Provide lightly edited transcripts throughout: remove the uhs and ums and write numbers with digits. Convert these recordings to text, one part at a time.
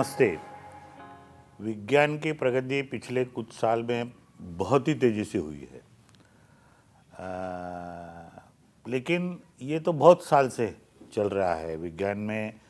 नमस्ते। विज्ञान की प्रगति पिछले कुछ साल में बहुत ही तेज़ी से हुई है। लेकिन ये तो बहुत साल से चल रहा है विज्ञान में।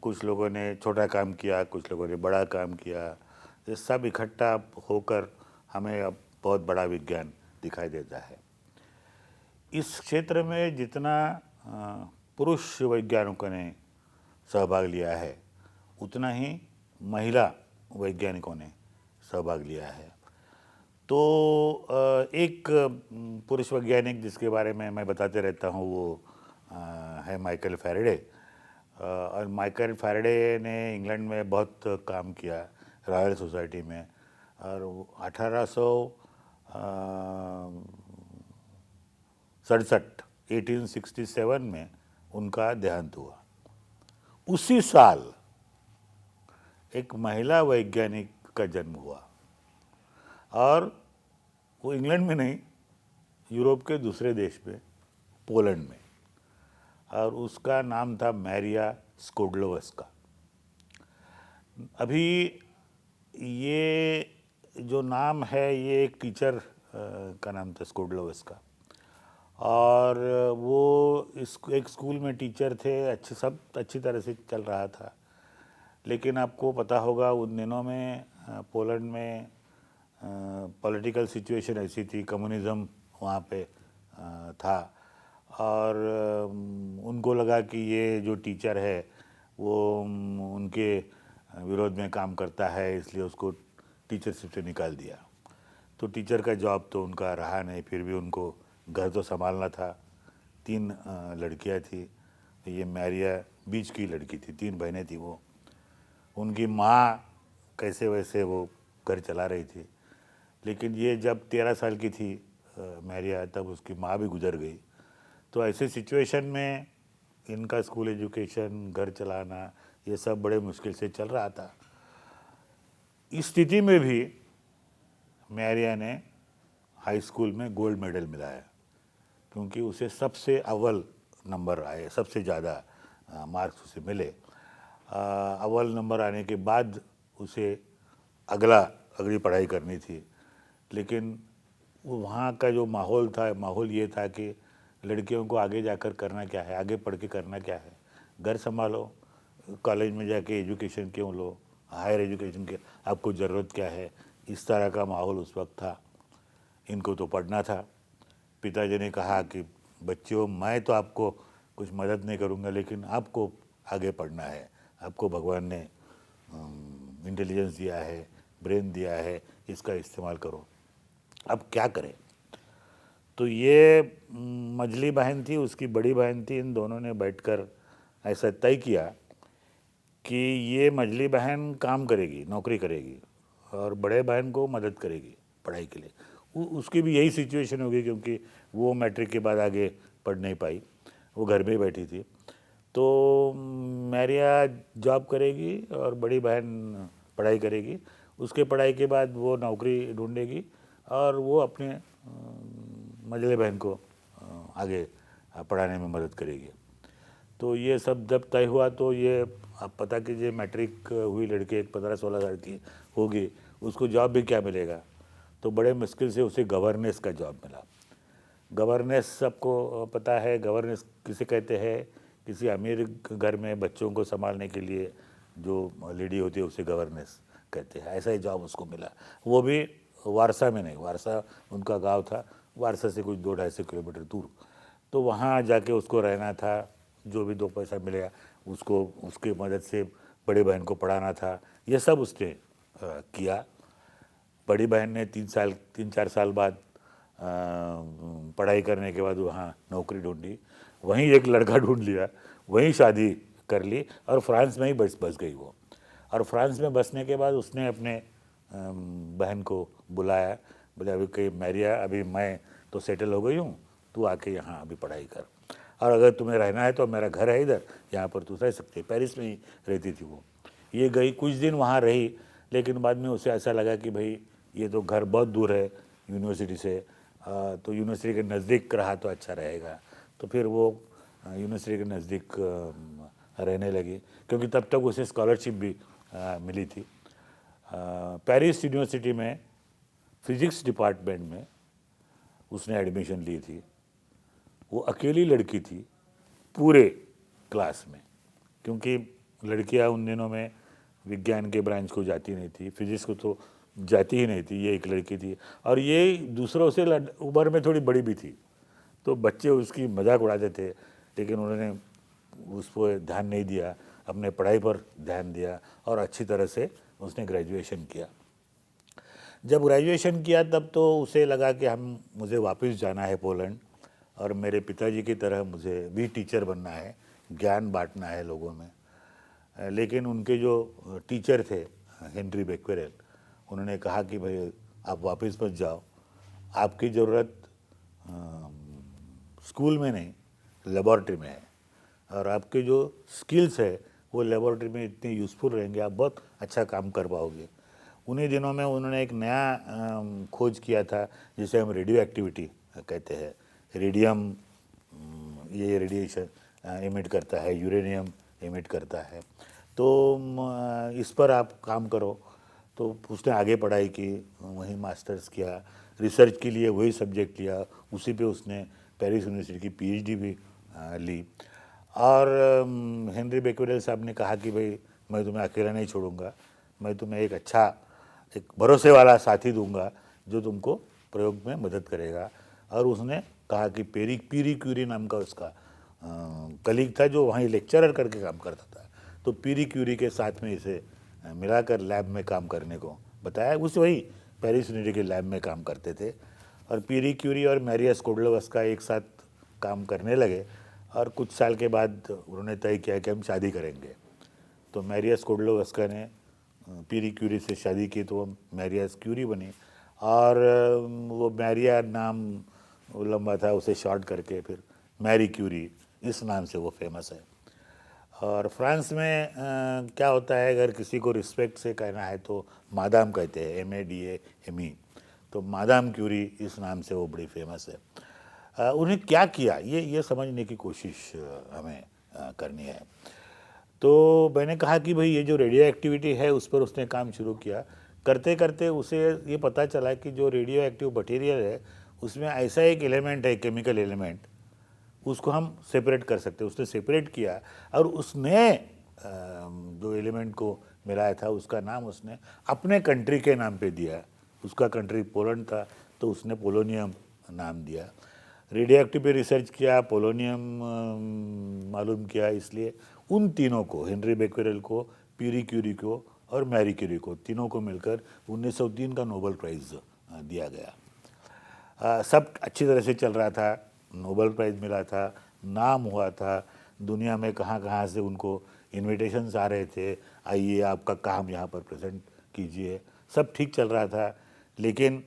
कुछ लोगों ने छोटा काम किया, कुछ लोगों ने बड़ा काम किया। ये सब इकट्ठा होकर हमें अब बहुत बड़ा विज्ञान दिखाई देता है। इस क्षेत्र में जितना पुरुष वैज्ञानिकों ने सहभाग लिया है, उतना ही महिला वैज्ञानिकों ने सहभाग लिया है। तो एक पुरुष वैज्ञानिक जिसके बारे में मैं बताते रहता हूँ वो है माइकल फैराडे। और माइकल फैराडे ने इंग्लैंड में बहुत काम किया रॉयल सोसाइटी में। और 1867 में उनका देहांत हुआ। उसी साल एक महिला वैज्ञानिक का जन्म हुआ, और वो इंग्लैंड में नहीं, यूरोप के दूसरे देश में, पोलैंड में। और उसका नाम था मैरिया स्कोडलोवस्का। अभी ये जो नाम है ये एक टीचर का नाम था, स्कोडलोवस्का। और वो एक स्कूल में टीचर थे। सब अच्छी तरह से चल रहा था। लेकिन आपको पता होगा उन दिनों में पोलैंड में पॉलिटिकल सिचुएशन ऐसी थी, कम्युनिज़्म वहाँ पे था। और उनको लगा कि ये जो टीचर है वो उनके विरोध में काम करता है, इसलिए उसको टीचरशिप से निकाल दिया। तो टीचर का जॉब तो उनका रहा नहीं। फिर भी उनको घर तो संभालना था। 3 लड़कियां थी। ये मैरिया बीच की लड़की थी, 3 बहनें थी वो। उनकी माँ कैसे वैसे वो घर चला रही थी। लेकिन ये जब 13 साल की थी मैरिया, तब उसकी माँ भी गुजर गई। तो ऐसे सिचुएशन में इनका स्कूल एजुकेशन, घर चलाना, ये सब बड़े मुश्किल से चल रहा था। इस स्थिति में भी मैरिया ने हाई स्कूल में गोल्ड मेडल मिलाया, क्योंकि उसे सबसे अव्वल नंबर आए, सबसे ज़्यादा मार्क्स उसे मिले। अव्वल नंबर आने के बाद उसे अगली पढ़ाई करनी थी। लेकिन वहाँ का जो माहौल था, माहौल ये था कि लड़कियों को आगे जाकर करना क्या है, आगे पढ़ के करना क्या है, घर संभालो, कॉलेज में जाके एजुकेशन क्यों लो, हायर एजुकेशन की आपको ज़रूरत क्या है। इस तरह का माहौल उस वक्त था। इनको तो पढ़ना था। पिताजी ने कहा कि बच्चों, मैं तो आपको कुछ मदद नहीं करूँगा, लेकिन आपको आगे पढ़ना है। आपको भगवान ने इंटेलिजेंस दिया है, ब्रेन दिया है, इसका इस्तेमाल करो। अब क्या करें। तो ये मझली बहन थी, उसकी बड़ी बहन थी। इन दोनों ने बैठकर ऐसा तय किया कि ये मझली बहन काम करेगी, नौकरी करेगी, और बड़े बहन को मदद करेगी पढ़ाई के लिए। उसकी भी यही सिचुएशन होगी, क्योंकि वो मैट्रिक के बाद आगे पढ़ नहीं पाई, वो घर में ही बैठी थी। तो मैरिया जॉब करेगी और बड़ी बहन पढ़ाई करेगी। उसके पढ़ाई के बाद वो नौकरी ढूंढेगी और वो अपने मझले बहन को आगे पढ़ाने में मदद करेगी। तो ये सब जब तय हुआ तो ये आप पता कीजिए, मैट्रिक हुई लड़की, एक 15-16 साल की होगी, उसको जॉब भी क्या मिलेगा। तो बड़े मुश्किल से उसे गवर्नेंस का जॉब मिला। गवर्नेंस सबको पता है, गवर्नेंस किसे कहते हैं। किसी अमीर घर में बच्चों को संभालने के लिए जो लेडी होती है उसे गवर्नेंस कहते हैं। ऐसा ही जॉब उसको मिला, वो भी वारसा में नहीं। वारसा उनका गांव था, वारसा से कुछ 200-250 किलोमीटर दूर। तो वहाँ जाके उसको रहना था। जो भी 2 पैसा मिलेगा उसको, उसकी मदद से बड़ी बहन को पढ़ाना था। ये सब उसने किया। बड़ी बहन ने 3-4 साल बाद पढ़ाई करने के बाद वहाँ नौकरी ढूंढी, वहीं एक लड़का ढूंढ लिया, वहीं शादी कर ली और फ्रांस में ही बस गई वो। और फ्रांस में बसने के बाद उसने अपने बहन को बुलाया, बोले अभी कहीं मैरिया, अभी मैं तो सेटल हो गई हूँ, तू आके यहाँ अभी पढ़ाई कर, और अगर तुम्हें रहना है तो मेरा घर है इधर, यहाँ पर तू रह सकती है। पेरिस में ही रहती थी वो। ये गई, कुछ दिन वहाँ रही, लेकिन बाद में उसे ऐसा लगा कि भाई ये तो घर बहुत दूर है यूनिवर्सिटी से, तो यूनिवर्सिटी के नज़दीक रहा तो अच्छा रहेगा। तो फिर वो यूनिवर्सिटी के नज़दीक रहने लगी, क्योंकि तब तक उसे स्कॉलरशिप भी मिली थी। पेरिस यूनिवर्सिटी में फिजिक्स डिपार्टमेंट में उसने एडमिशन ली थी। वो अकेली लड़की थी पूरे क्लास में, क्योंकि लड़कियां उन दिनों में विज्ञान के ब्रांच को जाती नहीं थी, फिजिक्स को तो जाती ही नहीं थी। ये एक लड़की थी और ये दूसरों से उम्र में थोड़ी बड़ी भी थी, तो बच्चे उसकी मजाक उड़ाते थे, लेकिन उन्होंने उस पर ध्यान नहीं दिया, अपने पढ़ाई पर ध्यान दिया और अच्छी तरह से उसने ग्रेजुएशन किया। जब ग्रेजुएशन किया तब तो उसे लगा कि मुझे वापस जाना है पोलैंड, और मेरे पिताजी की तरह मुझे भी टीचर बनना है, ज्ञान बांटना है लोगों में। लेकिन उनके जो टीचर थे हेनरी बेक्वेरेल, उन्होंने कहा कि भाई आप वापस मत जाओ, आपकी ज़रूरत स्कूल में नहीं लेबॉर्ट्री में है, और आपके जो स्किल्स है वो लेबॉर्ट्री में इतने यूज़फुल रहेंगे, आप बहुत अच्छा काम कर पाओगे। उन्हीं दिनों में उन्होंने एक नया खोज किया था जिसे हम रेडियो एक्टिविटी कहते हैं। रेडियम ये रेडिएशन इमिट करता है, यूरेनियम इमिट करता है, तो इस पर आप काम करो। तो उसने आगे पढ़ाई की, वहीं मास्टर्स किया, रिसर्च के लिए वही सब्जेक्ट लिया, उसी पे उसने पेरिस यूनिवर्सिटी की पीएचडी भी ली। और हेनरी बेक्वेरेल साहब ने कहा कि भाई मैं तुम्हें अकेला नहीं छोड़ूंगा, मैं तुम्हें एक भरोसे वाला साथी दूंगा जो तुमको प्रयोग में मदद करेगा। और उसने कहा कि पीरी क्यूरी नाम का उसका कलीग था जो वहीं लेक्चरर करके काम करता था, तो पीरी क्यूरी के साथ में इसे मिलाकर लैब में काम करने को बताया। उस वही पेरिस यूनिवर्सिटी के लैब में काम करते थे, और पीरी क्यूरी और मैरिया स्कोडलोवस्का एक साथ काम करने लगे, और कुछ साल के बाद उन्होंने तय किया कि हम शादी करेंगे। तो मैरिया स्कोडलोवस्का ने पीरी क्यूरी से शादी की, तो वो मैरिया क्यूरी बनी, और वो मैरिया नाम लंबा था, उसे शॉर्ट करके फिर मैरी क्यूरी इस नाम से वो फेमस है। और फ्रांस में क्या होता है, अगर किसी को रिस्पेक्ट से कहना है तो मादाम कहते हैं, MADAME, तो मादाम क्यूरी इस नाम से वो बड़ी फेमस है। उन्हें क्या किया ये समझने की कोशिश हमें करनी है। तो मैंने कहा कि भाई ये जो रेडियो एक्टिविटी है उस पर उसने काम शुरू किया। करते करते उसे ये पता चला कि जो रेडियो एक्टिव मटीरियल है उसमें ऐसा एक एलिमेंट है, केमिकल एलिमेंट, उसको हम सेपरेट कर सकते हैं। उसने सेपरेट किया और उसने जो एलिमेंट को मिलाया था उसका नाम उसने अपने कंट्री के नाम पे दिया। उसका कंट्री पोलैंड था, तो उसने पोलोनियम नाम दिया। रेडियो एक्टिव पे रिसर्च किया, पोलोनियम मालूम किया, इसलिए उन तीनों को, हेनरी बेक्वेरेल को, पीरी क्यूरी को और मैरी क्यूरी को, तीनों को मिलकर 1903 का नोबेल प्राइज़ दिया गया। सब अच्छी तरह से चल रहा था, नोबेल प्राइज़ मिला था, नाम हुआ था, दुनिया में कहाँ कहाँ से उनको इनविटेशंस आ रहे थे, आइए आपका काम यहाँ पर प्रेजेंट कीजिए, सब ठीक चल रहा था। लेकिन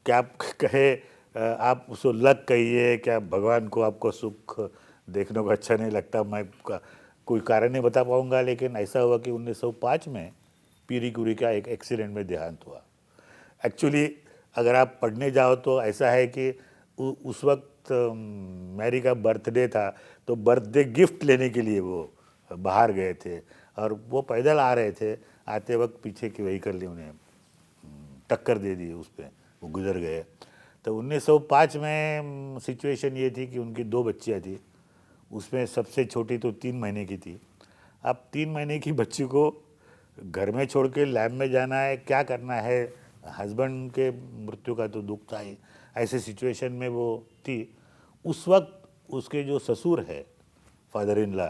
क्या आप कहे, आप उसको लक कहिए, क्या भगवान को आपको सुख देखने को अच्छा नहीं लगता, मैं कोई कारण नहीं बता पाऊँगा, लेकिन ऐसा हुआ कि 1905 में पीरी क्यूरी का एक एक्सीडेंट में देहांत हुआ। एक्चुअली अगर आप पढ़ने जाओ तो ऐसा है कि उस वक्त मैरी का बर्थडे था, तो बर्थडे गिफ्ट लेने के लिए वो बाहर गए थे, और वो पैदल आ रहे थे, आते वक्त पीछे की व्हीकल ने उन्हें टक्कर दे दी, उस पर वो गुजर गए। तो 1905 में सिचुएशन ये थी कि उनकी 2 बच्चियाँ थी, उसमें सबसे छोटी तो 3 महीने की थी। अब 3 महीने की बच्ची को घर में छोड़ के लैब में जाना है, क्या करना है, हस्बैंड के मृत्यु का तो दुख था ही, ऐसे सिचुएशन में वो थी। उस वक्त उसके जो ससुर है, फादर इन लॉ,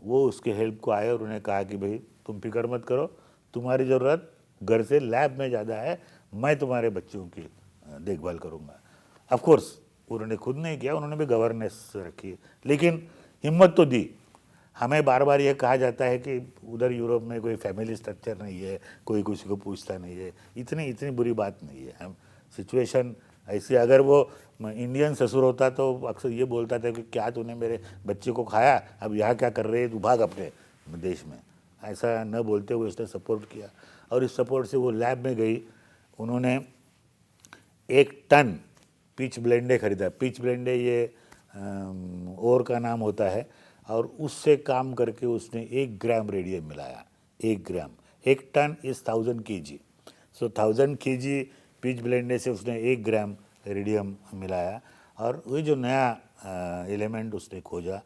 वो उसके हेल्प को आए और उन्हें कहा कि भाई तुम फिक्र मत करो, तुम्हारी ज़रूरत घर से लैब में ज़्यादा है, मैं तुम्हारे बच्चों की देखभाल करूँगा। ऑफ कोर्स उन्होंने खुद नहीं किया, उन्होंने भी गवर्नेंस रखी, लेकिन हिम्मत तो दी। हमें बार बार ये कहा जाता है कि उधर यूरोप में कोई फैमिली स्ट्रक्चर नहीं है, कोई किसी को पूछता नहीं है, इतनी बुरी बात नहीं है। हम सिचुएशन ऐसी, अगर वो इंडियन ससुर होता तो अक्सर ये बोलता था कि क्या तूने मेरे बच्चे को खाया, अब यहाँ क्या कर रहे है, तू भाग अपने देश में। ऐसा न बोलते हुए उसने सपोर्ट किया, और इस सपोर्ट से वो लैब में गई। उन्होंने 1 टन पिच ब्लेंडे खरीदा। पिच ब्लेंडे ये ओर का नाम होता है, और उससे काम करके उसने 1 ग्राम रेडियम मिलाया 1 gram, 1 ton is 1000 kg। So 1000 kg pitch blender से उसने 1 ग्राम रेडियम मिलाया और वही जो नया एलिमेंट उसने खोजा,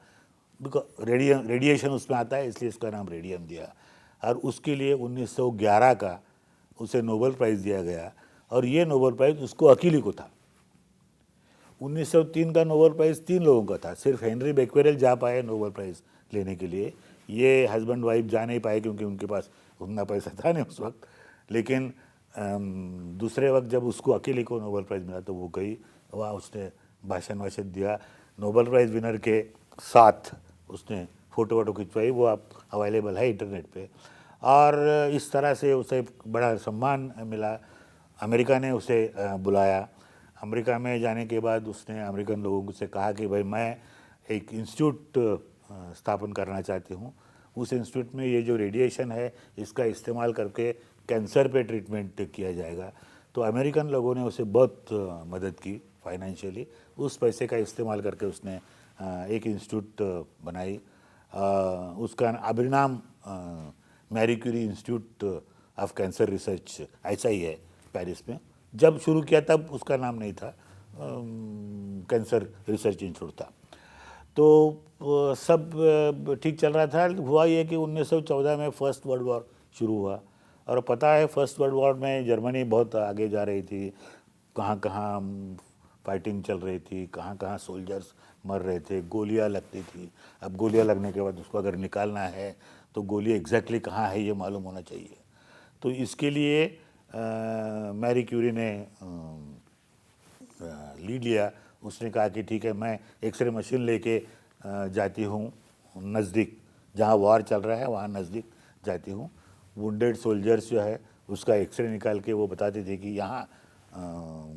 बिकॉज रेडिएशन उसमें आता है इसलिए इसका नाम रेडियम दिया। और उसके लिए 1911 का उसे नोबेल प्राइज़ दिया गया और ये नोबेल प्राइज़ उसको अकेले को था। 1903 का नोबेल प्राइज़ 3 लोगों का था, सिर्फ हेनरी बेक्वेरेल जा पाए नोबेल प्राइज़ लेने के लिए। ये हस्बैंड वाइफ जा नहीं पाए क्योंकि उनके पास उतना पैसा था नहीं उस वक्त। लेकिन दूसरे वक्त जब उसको अकेले को नोबेल प्राइज़ मिला तो वो गई, वहाँ उसने भाषण वाषण दिया, नोबेल प्राइज़ विनर के साथ उसने फ़ोटो वोटो खिंचवाई, वो आप अवेलेबल है इंटरनेट पे। और इस तरह से उसे बड़ा सम्मान मिला। अमेरिका ने उसे बुलाया। अमेरिका में जाने के बाद उसने अमेरिकन लोगों से कहा कि भाई मैं एक इंस्टीट्यूट स्थापन करना चाहती हूँ, उस इंस्टीट्यूट में ये जो रेडिएशन है इसका इस्तेमाल करके कैंसर पे ट्रीटमेंट किया जाएगा। तो अमेरिकन लोगों ने उसे बहुत मदद की फाइनेंशियली। उस पैसे का इस्तेमाल करके उसने एक इंस्टीट्यूट बनाई, उसका अभिनाम Marie Curie institute of cancer research ऐसा ही है पेरिस में। जब शुरू किया तब उसका नाम नहीं था, कैंसर रिसर्च इंस्टीट्यूट था। तो सब ठीक चल रहा था। हुआ ये कि 1914 में फर्स्ट वर्ल्ड वॉर शुरू हुआ और पता है फर्स्ट वर्ल्ड वॉर में जर्मनी बहुत आगे जा रही थी, कहाँ कहाँ फाइटिंग चल रही थी, कहाँ कहाँ सोल्जर्स मर रहे थे, गोलियाँ लगती थी। अब गोलियाँ लगने के बाद उसको अगर निकालना है तो गोली एग्जैक्टली कहाँ है ये मालूम होना चाहिए। तो इसके लिए मैरी क्यूरी ने लीड लिया। उसने कहा कि ठीक है मैं एक्सरे मशीन लेके जाती हूँ नज़दीक, जहाँ वॉर चल रहा है वहाँ नज़दीक जाती हूँ। वुंडेड सोल्जर्स जो है उसका एक्सरे निकाल के वो बताते थे कि यहाँ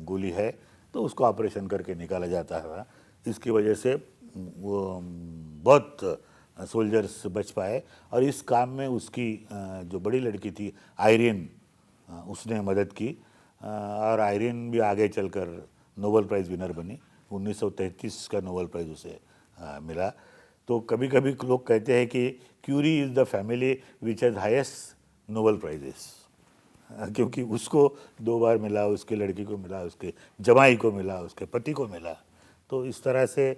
गोली है, तो उसको ऑपरेशन करके निकाला जाता है। इसकी वजह से वो बहुत सोल्जर्स बच पाए और इस काम में उसकी जो बड़ी लड़की थी आयरिन, उसने मदद की और आयरिन भी आगे चलकर नोबेल प्राइज़ विनर बनी। 1933 का नोबेल प्राइज़ उसे मिला। तो कभी कभी लोग कहते हैं कि Curie is the family which has highest Nobel prizes, क्योंकि उसको 2 बार मिला, उसके लड़की को मिला, उसके जमाई को मिला, उसके पति को मिला। तो इस तरह से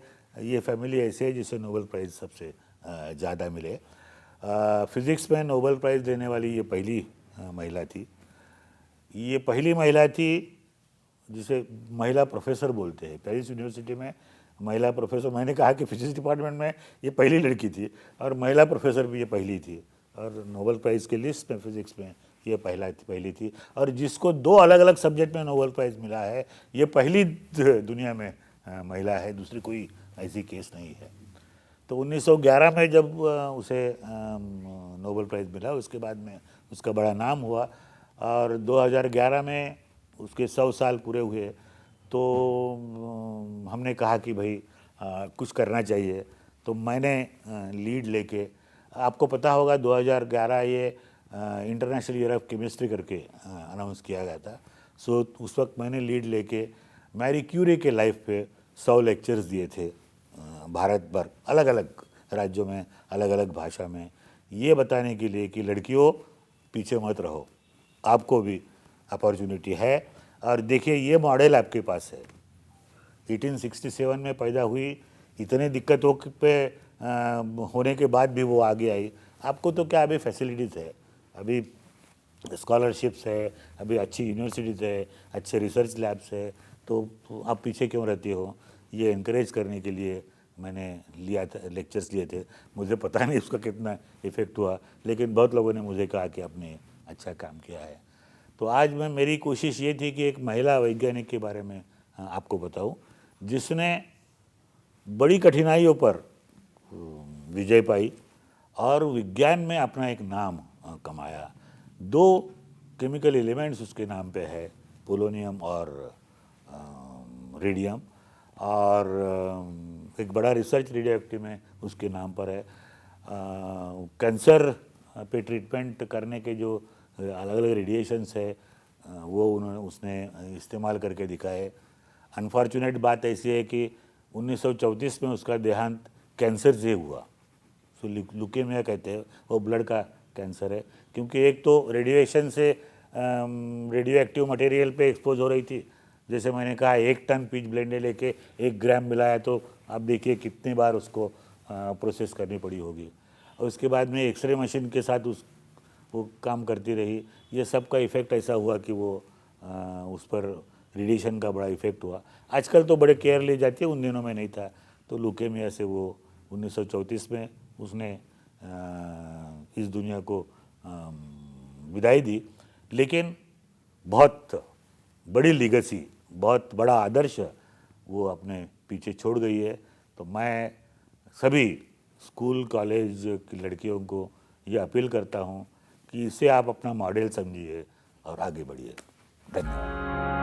ये फैमिली ऐसे है जिसे नोबेल प्राइज़ सबसे ज़्यादा मिले। फिज़िक्स में नोबेल प्राइज़ देने वाली ये पहली महिला थी। ये पहली महिला थी जिसे महिला प्रोफेसर बोलते हैं पेरिस यूनिवर्सिटी में। महिला प्रोफेसर, मैंने कहा कि फिजिक्स डिपार्टमेंट में ये पहली लड़की थी और महिला प्रोफेसर भी ये पहली थी। और नोबेल प्राइज़ के लिस्ट में फिजिक्स में ये पहली थी। और जिसको 2 अलग अलग सब्जेक्ट में नोबेल प्राइज़ मिला है ये पहली दुनिया में महिला है, दूसरी कोई ऐसी केस नहीं है। तो 1911 में जब उसे नोबेल प्राइज़ मिला उसके बाद में उसका बड़ा नाम हुआ और 2011 में उसके 100 साल पूरे हुए। तो हमने कहा कि भाई कुछ करना चाहिए। तो मैंने लीड लेके, आपको पता होगा 2011 ये इंटरनेशनल ईयर ऑफ केमिस्ट्री करके अनाउंस किया गया था। सो उस वक्त मैंने लीड लेके मैरी क्यूरी के लाइफ पे 100 लेक्चर्स दिए थे भारत भर, अलग अलग राज्यों में, अलग अलग भाषा में, ये बताने के लिए कि लड़कियों पीछे मत रहो, आपको भी अपॉर्चुनिटी है। और देखिए ये मॉडल आपके पास है, 1867 में पैदा हुई, इतने दिक्कतों पे होने के बाद भी वो आगे आई। आपको तो क्या अभी फैसिलिटीज़ है, अभी स्कॉलरशिप्स है, अभी अच्छी यूनिवर्सिटीज़ है, अच्छे रिसर्च लैब्स है, तो आप पीछे क्यों रहती हो। ये इनकरेज करने के लिए मैंने लिया था, लेक्चर्स लिए थे। मुझे पता नहीं उसका कितना इफ़ेक्ट हुआ, लेकिन बहुत लोगों ने मुझे कहा कि आपने अच्छा काम किया है। तो आज मेरी कोशिश ये थी कि एक महिला वैज्ञानिक के बारे में आपको बताऊं जिसने बड़ी कठिनाइयों पर विजय पाई और विज्ञान में अपना एक नाम कमाया। 2 केमिकल एलिमेंट्स उसके नाम पे है, पोलोनियम और रेडियम, और एक बड़ा रिसर्च रेडियो एक्टिव में उसके नाम पर है। कैंसर पे ट्रीटमेंट करने के जो अलग अलग रेडिएशंस है वो उसने इस्तेमाल करके दिखाए। अनफॉर्चुनेट बात ऐसी है कि 1934 में उसका देहांत कैंसर से हुआ। सो लुकेमिया कहते हैं, वो ब्लड का कैंसर है, क्योंकि एक तो रेडिएशन से रेडियो एक्टिव मटेरियल पे एक्सपोज हो रही थी। जैसे मैंने कहा 1 टन पिच ब्लेंडे लेके 1 ग्राम मिलाया, तो आप देखिए कितनी बार उसको प्रोसेस करनी पड़ी होगी। और उसके बाद में एक्सरे मशीन के साथ वो काम करती रही। ये सब का इफ़ेक्ट ऐसा हुआ कि वो उस पर रेडिएशन का बड़ा इफ़ेक्ट हुआ। आजकल तो बड़े केयर ली जाती है, उन दिनों में नहीं था। तो ल्यूकेमिया से वो 1934 में उसने इस दुनिया को विदाई दी। लेकिन बहुत बड़ी लीगेसी, बहुत बड़ा आदर्श वो अपने पीछे छोड़ गई है। तो मैं सभी स्कूल कॉलेज की लड़कियों को ये अपील करता हूँ कि इसे आप अपना मॉडल समझिए और आगे बढ़िए। धन्यवाद।